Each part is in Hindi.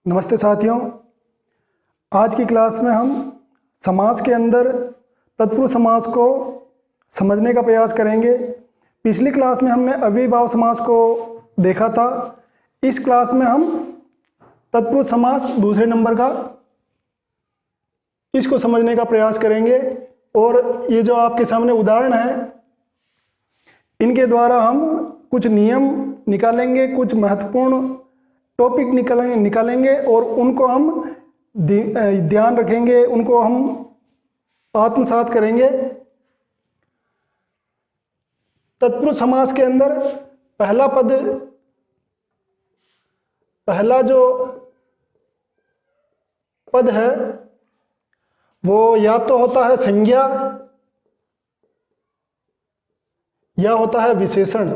नमस्ते साथियों। आज की क्लास में हम समास के अंदर तत्पुरुष समास को समझने का प्रयास करेंगे। पिछली क्लास में हमने अव्ययीभाव समास को देखा था। इस क्लास में हम तत्पुरुष समास दूसरे नंबर का इसको समझने का प्रयास करेंगे। और ये जो आपके सामने उदाहरण है, इनके द्वारा हम कुछ नियम निकालेंगे, कुछ महत्वपूर्ण टॉपिक निकालेंगे और उनको हम ध्यान रखेंगे, उनको हम आत्मसात करेंगे। तत्पुरुष समास के अंदर पहला जो पद है वो या तो होता है संज्ञा या होता है विशेषण।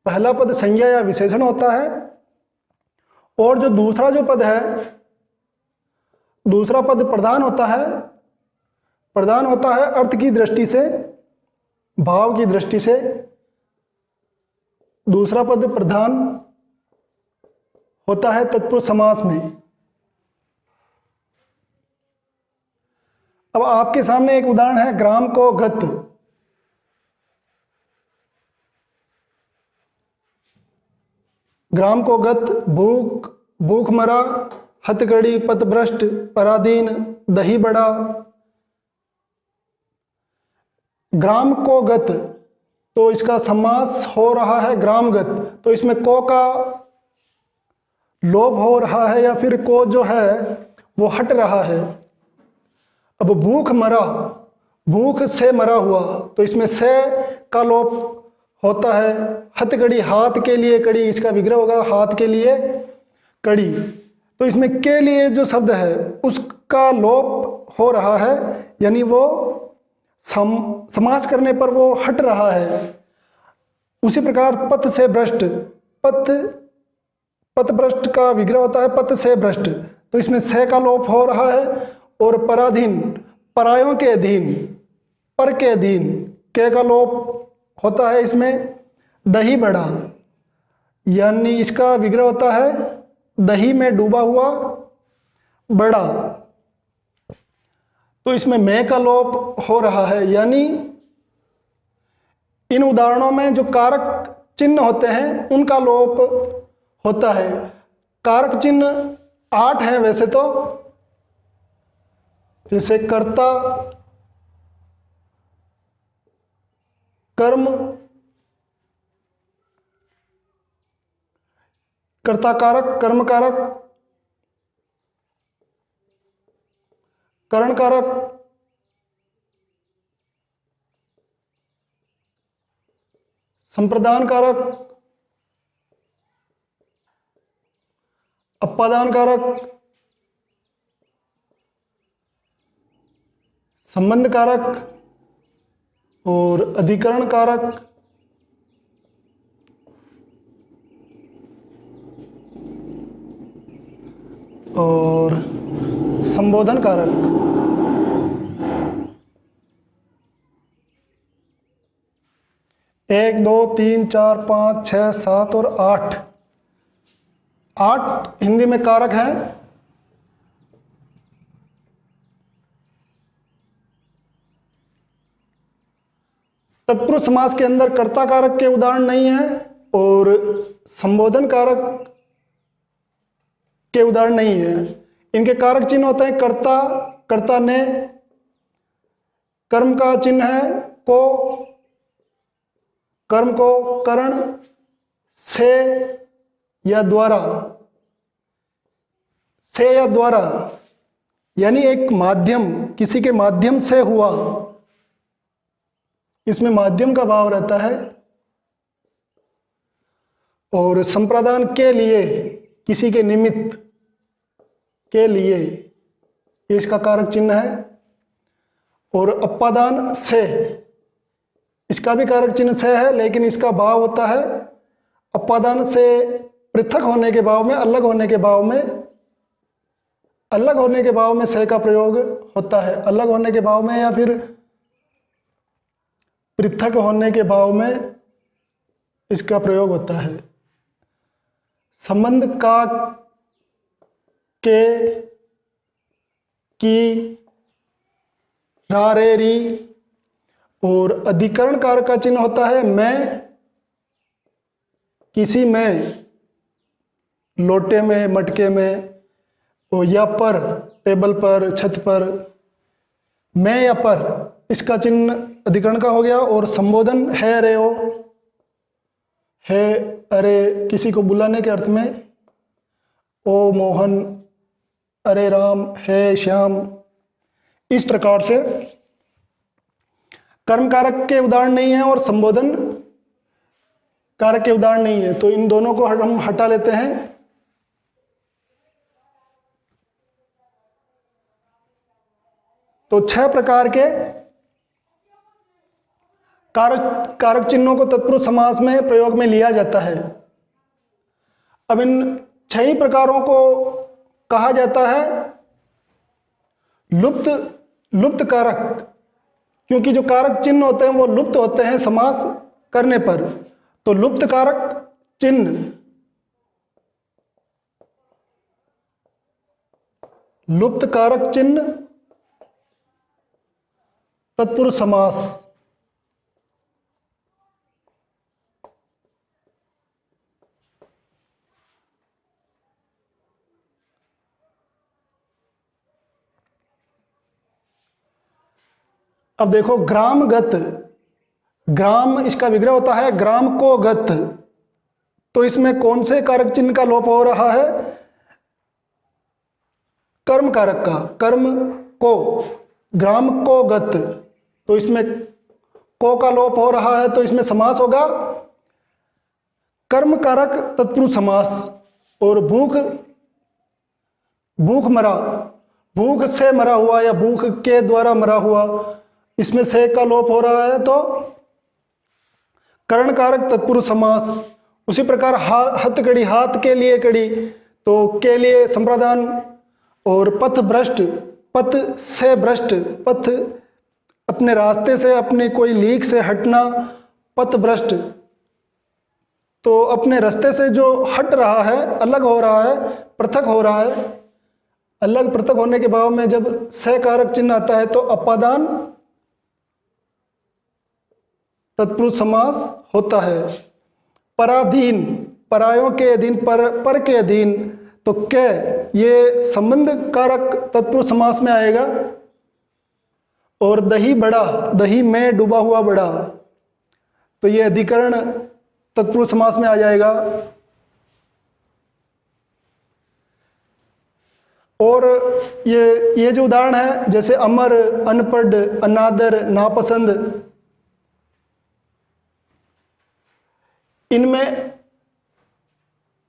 पहला पद संज्ञा या विशेषण होता है और जो दूसरा पद है, दूसरा पद प्रधान होता है। प्रधान होता है अर्थ की दृष्टि से, भाव की दृष्टि से। दूसरा पद प्रधान होता है तत्पुरुष समास में। अब आपके सामने एक उदाहरण है, ग्राम को गत। ग्राम को गत, भूख, भूख मरा, हथकड़ी, पथभ्रष्ट, पराधीन, दही बड़ा। ग्राम को गत, तो इसका समास हो रहा है ग्रामगत, तो इसमें को का लोप हो रहा है या फिर को जो है वो हट रहा है। अब भूख मरा, भूख से मरा हुआ, तो इसमें से का लोप होता है। हथकड़ी, हाथ के लिए कड़ी, इसका विग्रह होगा हाथ के लिए कड़ी, तो इसमें के लिए जो शब्द है उसका लोप हो रहा है, यानी वो समास करने पर वो हट रहा है। उसी प्रकार पथ से भ्रष्ट, पथभ्रष्ट का विग्रह होता है पथ से भ्रष्ट, तो इसमें से का लोप हो रहा है। और पराधीन, परायों के अधीन, पर के अधीन, के का लोप होता है इसमें। दही बड़ा, यानी इसका विग्रह होता है दही में डूबा हुआ बड़ा, तो इसमें मैं का लोप हो रहा है। यानी इन उदाहरणों में जो कारक चिन्ह होते हैं उनका लोप होता है। कारक चिन्ह 8 हैं वैसे तो, जैसे कर्ता, कर्म, कर्ता कारक, कर्म कारक, करण कारक, संप्रदान कारक, अपादान कारक, संबंध कारक और अधिकरण कारक और संबोधन कारक। 1 2 3 4 5 6 7 और 8 हिंदी में कारक हैं। तत्पुरुष समास के अंदर कर्ता कारक के उदाहरण नहीं है और संबोधन कारक के उदाहरण नहीं है। इनके कारक चिन्ह होते हैं कर्ता, कर्ता ने, कर्म का चिन्ह है को, कर्म को करण, से या द्वारा, से या द्वारा, यानी एक माध्यम, किसी के माध्यम से हुआ, इसमें माध्यम का भाव रहता है। और संप्रदान के लिए, किसी के निमित्त के लिए, ये इसका कारक चिन्ह है। और अपादान से, इसका भी कारक चिन्ह से है, लेकिन इसका भाव होता है अपादान से पृथक होने के भाव में, अलग होने के भाव में, अलग होने के भाव में से का प्रयोग होता है। अलग होने के भाव में या फिर पृथक होने के भाव में इसका प्रयोग होता है। संबंध का, के, की, रा, रे, री, और अधिकरण कारक का चिन्ह होता है मैं, किसी में, लोटे में, मटके में, और या पर, टेबल पर, छत पर, मैं या पर, इसका चिन्ह अधिकरण का हो गया। और संबोधन है, अरे, ओ, है, अरे, किसी को बुलाने के अर्थ में, ओ मोहन, अरे राम, है श्याम। इस प्रकार से कर्म कारक के उदाहरण नहीं है और संबोधन कारक के उदाहरण नहीं है, तो इन दोनों को हम हटा लेते हैं। तो 6 प्रकार के कारक चिन्हों को तत्पुरुष समास में प्रयोग में लिया जाता है। अब इन 6 ही प्रकारों को कहा जाता है लुप्त कारक, क्योंकि जो कारक चिन्ह होते हैं वो लुप्त होते हैं समास करने पर। तो लुप्त कारक चिन्ह तत्पुरुष समास। अब देखो ग्रामगत, ग्राम इसका विग्रह होता है ग्राम को गत, तो इसमें कौन से कारक चिन्ह का लोप हो रहा है? कर्म कारक का, कर्म को, ग्राम को गत, तो इसमें को का लोप हो रहा है, तो इसमें समास होगा कर्म कारक तत्पुरुष समास। और भूख मरा, भूख से मरा हुआ या भूख के द्वारा मरा हुआ, इसमें से का लोप हो रहा है, तो करण कारक तत्पुरुष समास। उसी प्रकार हथकड़ी, हाथ के लिए कड़ी, तो के लिए संप्रदान। और पथ भ्रष्ट, पथ से भ्रष्ट, पथ अपने रास्ते से, अपने कोई लीक से हटना, पथ भ्रष्ट, तो अपने रास्ते से जो हट रहा है, अलग हो रहा है, पृथक हो रहा है। अलग पृथक होने के भाव में जब से कारक चिन्ह आता है तो अपादान तत्पुरुष समास होता है। पराधीन, परायों के अधीन, पर के अधीन, तो के ये संबंध कारक तत्पुरुष समास में आएगा। और दही बड़ा, दही में डूबा हुआ बड़ा, तो ये अधिकरण तत्पुरुष समास में आ जाएगा। और ये जो उदाहरण है, जैसे अमर, अनपढ़, अनादर, नापसंद, इनमें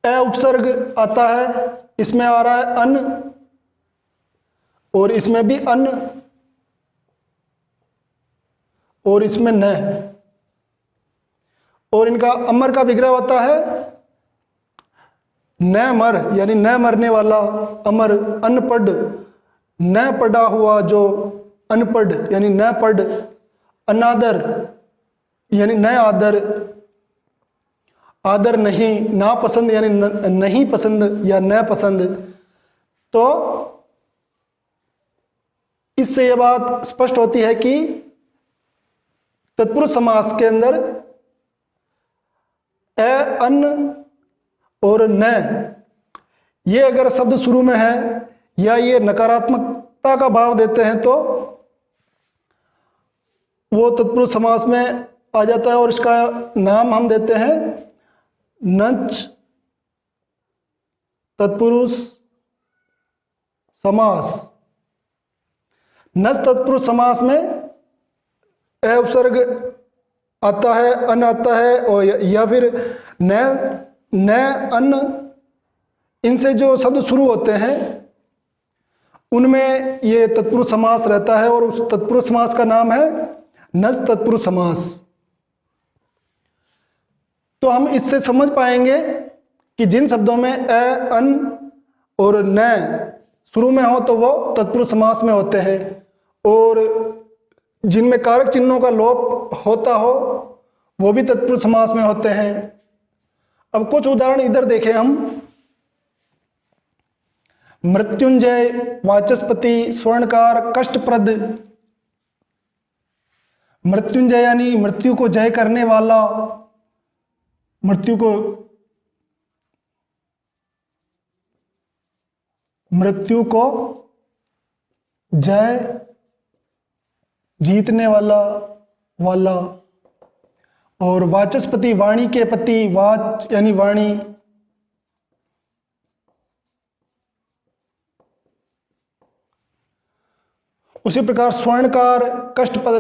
अ उपसर्ग आता है, इसमें आ रहा है अन, और इसमें भी अन, और इसमें न। और इनका अमर का विग्रह होता है न मर, यानी न मरने वाला अमर। अनपढ़, न पढ़ा हुआ जो अनपढ़, यानी न पढ़। अनादर, यानी न आदर, आदर नहीं। नापसंद, यानी नहीं पसंद या न पसंद। तो इससे यह बात स्पष्ट होती है कि तत्पुरुष समास के अंदर अ, अन और न, ये अगर शब्द शुरू में है या ये नकारात्मकता का भाव देते हैं तो वो तत्पुरुष समास में आ जाता है। और इसका नाम हम देते हैं नच तत्पुरुष समास। नच तत्पुरुष समास में अ उपसर्ग आता है, अन आता है, और या फिर न, अन, इनसे जो शब्द शुरू होते हैं उनमें ये तत्पुरुष समास रहता है। और उस तत्पुरुष समास का नाम है नच तत्पुरुष समास। तो हम इससे समझ पाएंगे कि जिन शब्दों में अ, अन और न शुरू में हो तो वो तत्पुरुष समास में होते हैं, और जिनमें कारक चिन्हों का लोप होता हो वो भी तत्पुरुष समास में होते हैं। अब कुछ उदाहरण इधर देखें हम। मृत्युंजय, वाचस्पति, स्वर्णकार, कष्टप्रद। मृत्युंजय यानी मृत्यु को जय करने वाला, मृत्यु को जय जीतने वाला। और वाचस्पति वाणी के पति, वाच यानी वाणी। उसी प्रकार स्वर्णकार, कष्टपद,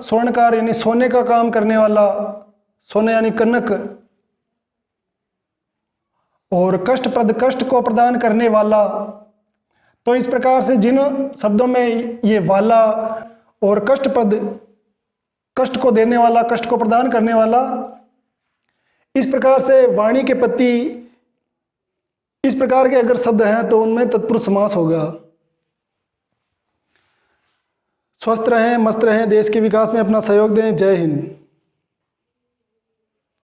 स्वर्णकार यानी सोने का काम करने वाला, सोने यानी कनक। और कष्टप्रद, कष्ट को प्रदान करने वाला। तो इस प्रकार से जिन शब्दों में ये वाला और कष्टप्रद, कष्ट को देने वाला, कष्ट को प्रदान करने वाला, इस प्रकार से वाणी के पति, इस प्रकार के अगर शब्द हैं तो उनमें तत्पुरुष समास होगा। स्वस्थ रहें, मस्त रहें, देश के विकास में अपना सहयोग दें। जय हिंद।